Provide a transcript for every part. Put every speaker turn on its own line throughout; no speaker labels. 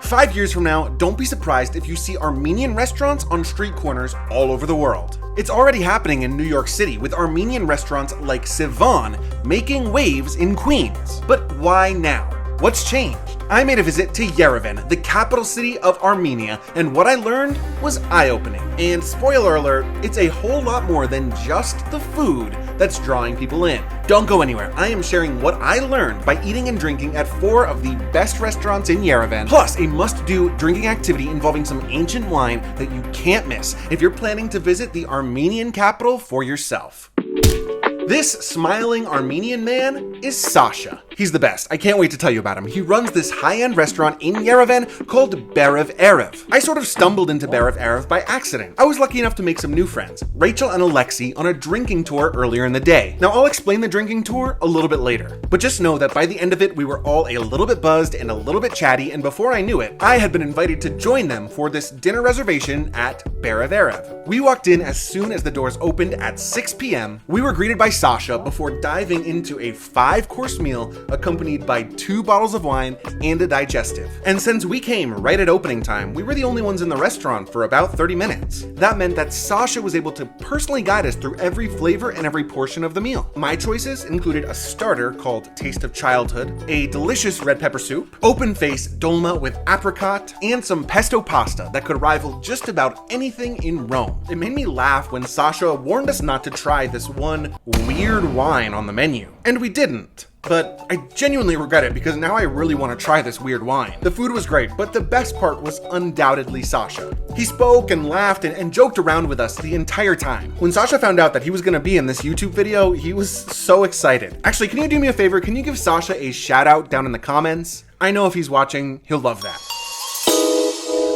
5 years from now, don't be surprised if you see Armenian restaurants on street corners all over the world. It's already happening in New York City with Armenian restaurants like Sivan making waves in Queens. But why now? What's changed? I made a visit to Yerevan, the capital city of Armenia, and what I learned was eye-opening. And spoiler alert, it's a whole lot more than just the food that's drawing people in. Don't go anywhere. I am sharing what I learned by eating and drinking at 4 of the best restaurants in Yerevan, plus a must-do drinking activity involving some ancient wine that you can't miss if you're planning to visit the Armenian capital for yourself. This smiling Armenian man is Sasha. He's the best. I can't wait to tell you about him. He runs this high-end restaurant in Yerevan called Berev Erev. I sort of stumbled into Berev Erev by accident. I was lucky enough to make some new friends, Rachel and Alexi, on a drinking tour earlier in the day. Now I'll explain the drinking tour a little bit later, but just know that by the end of it, we were all a little bit buzzed and a little bit chatty, and before I knew it, I had been invited to join them for this dinner reservation at Berev Erev. We walked in as soon as the doors opened at 6 p.m. We were greeted by Sasha before diving into a 5-course meal accompanied by 2 bottles of wine and a digestive. And since we came right at opening time, we were the only ones in the restaurant for about 30 minutes. That meant that Sasha was able to personally guide us through every flavor and every portion of the meal. My choices included a starter called Taste of Childhood, a delicious red pepper soup, open-faced dolma with apricot, and some pesto pasta that could rival just about anything in Rome. It made me laugh when Sasha warned us not to try this one weird wine on the menu. And we didn't. But I genuinely regret it because now I really want to try this weird wine. The food was great, but the best part was undoubtedly Sasha. He spoke and laughed and joked around with us the entire time. When Sasha found out that he was going to be in this YouTube video, he was so excited. Actually, can you do me a favor? Can you give Sasha a shout out down in the comments? I know if he's watching, he'll love that.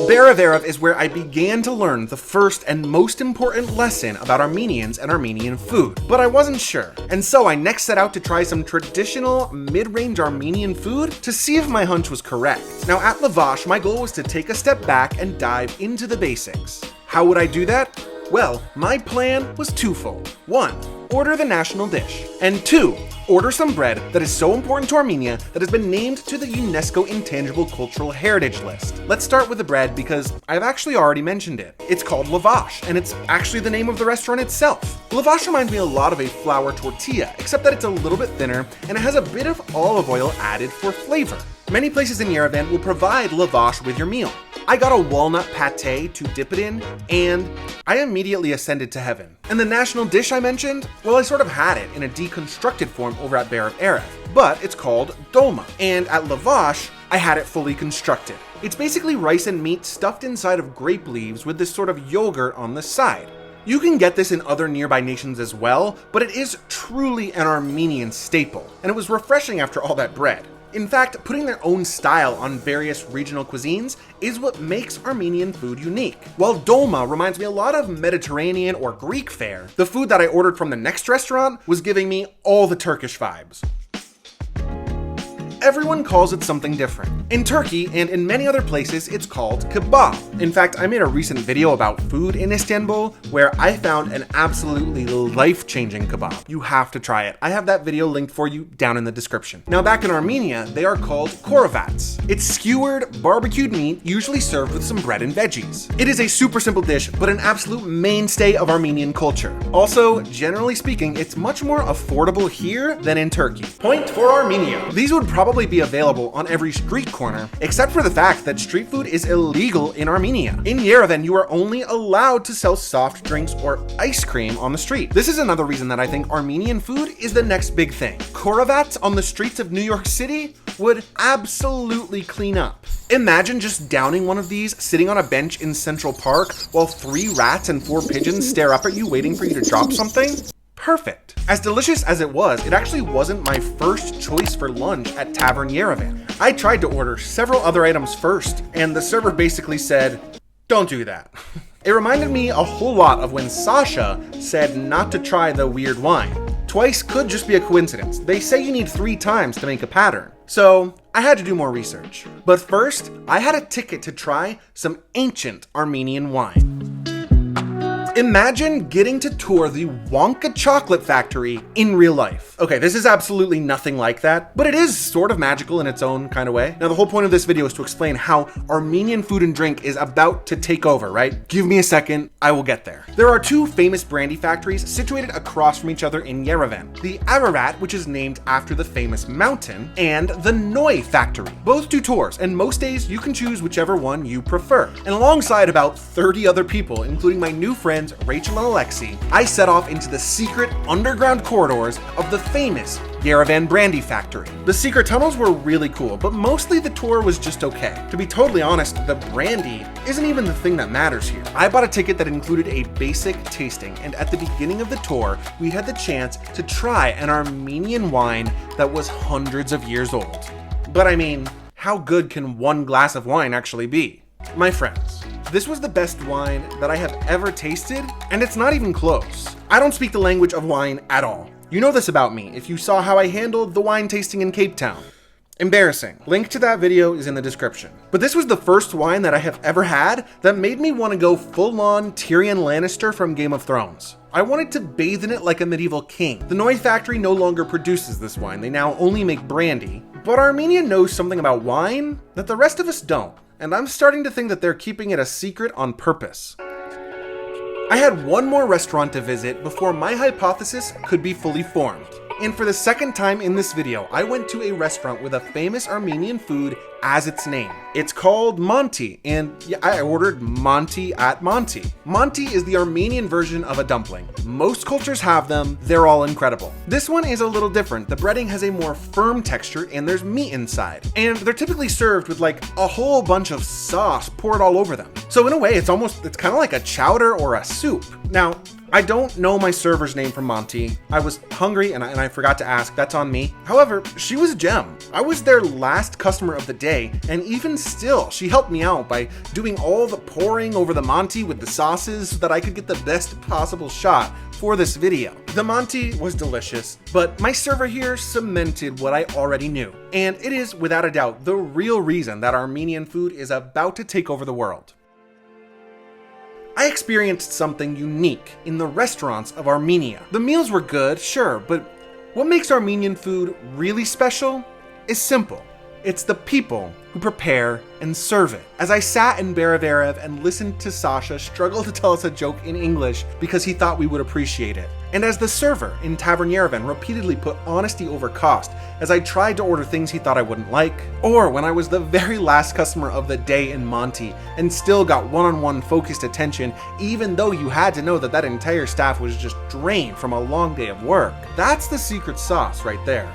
Berev Erev is where I began to learn the first and most important lesson about Armenians and Armenian food, but I wasn't sure. And so I next set out to try some traditional mid-range Armenian food to see if my hunch was correct. Now at Lavash, my goal was to take a step back and dive into the basics. How would I do that? Well, my plan was twofold. 1, order the national dish, and 2, order some bread that is so important to Armenia that has been named to the UNESCO Intangible Cultural Heritage List. Let's start with the bread because I've actually already mentioned it. It's called Lavash, and it's actually the name of the restaurant itself. Lavash reminds me a lot of a flour tortilla, except that it's a little bit thinner and it has a bit of olive oil added for flavor. Many places in Yerevan will provide lavash with your meal. I got a walnut pate to dip it in, and I immediately ascended to heaven. And the national dish I mentioned, well, I sort of had it in a deconstructed form over at Berev Erev, but it's called Dolma. And at Lavash, I had it fully constructed. It's basically rice and meat stuffed inside of grape leaves with this sort of yogurt on the side. You can get this in other nearby nations as well, but it is truly an Armenian staple, and it was refreshing after all that bread. In fact, putting their own style on various regional cuisines is what makes Armenian food unique. While dolma reminds me a lot of Mediterranean or Greek fare, the food that I ordered from the next restaurant was giving me all the Turkish vibes. Everyone calls it something different. In Turkey and in many other places, it's called kebab. In fact, I made a recent video about food in Istanbul where I found an absolutely life-changing kebab. You have to try it. I have that video linked for you down in the description. Now back in Armenia, they are called Khorovats. It's skewered, barbecued meat, usually served with some bread and veggies. It is a super simple dish, but an absolute mainstay of Armenian culture. Also, generally speaking, it's much more affordable here than in Turkey. Point for Armenia. These would probably be available on every street corner, except for the fact that street food is illegal in Armenia. In Yerevan, you are only allowed to sell soft drinks or ice cream on the street. This is another reason that I think Armenian food is the next big thing. Khorovats on the streets of New York City would absolutely clean up. Imagine just downing one of these sitting on a bench in Central Park while 3 rats and 4 pigeons stare up at you waiting for you to drop something. Perfect. As delicious as it was, it actually wasn't my first choice for lunch at Tavern Yerevan. I tried to order several other items first, and the server basically said, "Don't do that." It reminded me a whole lot of when Sasha said not to try the weird wine. Twice could just be a coincidence. They say you need 3 times to make a pattern. So I had to do more research. But first, I had a ticket to try some ancient Armenian wine. Imagine getting to tour the Wonka chocolate factory in real life. Okay, this is absolutely nothing like that, but it is sort of magical in its own kind of way. Now, the whole point of this video is to explain how Armenian food and drink is about to take over, right? Give me a second, I will get there. There are two famous brandy factories situated across from each other in Yerevan. The Ararat, which is named after the famous mountain, and the Noi factory. Both do tours, and most days you can choose whichever one you prefer. And alongside about 30 other people, including my new friends Rachel and Alexi, I set off into the secret underground corridors of the famous Yerevan brandy factory. The secret tunnels were really cool, but mostly the tour was just okay. To be totally honest, the brandy isn't even the thing that matters here. I bought a ticket that included a basic tasting, and at the beginning of the tour, we had the chance to try an Armenian wine that was hundreds of years old. But I mean, how good can one glass of wine actually be? My friends, this was the best wine that I have ever tasted, and it's not even close. I don't speak the language of wine at all. You know this about me if you saw how I handled the wine tasting in Cape Town. Embarrassing. Link to that video is in the description. But this was the first wine that I have ever had that made me want to go full-on Tyrion Lannister from Game of Thrones. I wanted to bathe in it like a medieval king. The Noi factory no longer produces this wine. They now only make brandy. But Armenia knows something about wine that the rest of us don't. And I'm starting to think that they're keeping it a secret on purpose. I had one more restaurant to visit before my hypothesis could be fully formed. And for the second time in this video, I went to a restaurant with a famous Armenian food as its name. It's called Manti, and yeah, I ordered Manti at Manti. Manti is the Armenian version of a dumpling. Most cultures have them, they're all incredible. This one is a little different. The breading has a more firm texture and there's meat inside. And they're typically served with like a whole bunch of sauce poured all over them. So in a way, it's kind of like a chowder or a soup. Now, I don't know my server's name from Manti. I was hungry and I forgot to ask, that's on me. However, she was a gem. I was their last customer of the day, and even still, she helped me out by doing all the pouring over the Manti with the sauces so that I could get the best possible shot for this video. The Manti was delicious, but my server here cemented what I already knew. And it is, without a doubt, the real reason that Armenian food is about to take over the world. I experienced something unique in the restaurants of Armenia. The meals were good, sure, but what makes Armenian food really special is simple. It's the people who prepare and serve it. As I sat in Baraverev and listened to Sasha struggle to tell us a joke in English because he thought we would appreciate it, and as the server in Tavern Yerevan repeatedly put honesty over cost as I tried to order things he thought I wouldn't like, or when I was the very last customer of the day in Manti and still got one-on-one focused attention even though you had to know that that entire staff was just drained from a long day of work. That's the secret sauce right there.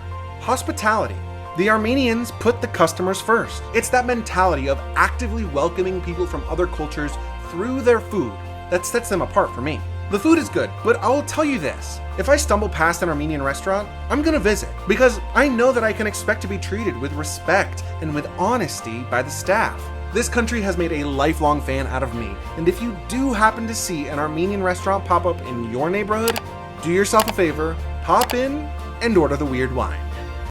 Hospitality. The Armenians put the customers first. It's that mentality of actively welcoming people from other cultures through their food that sets them apart for me. The food is good, but I'll tell you this. If I stumble past an Armenian restaurant, I'm gonna visit because I know that I can expect to be treated with respect and with honesty by the staff. This country has made a lifelong fan out of me, and if you do happen to see an Armenian restaurant pop up in your neighborhood, do yourself a favor, pop in and order the weird wine.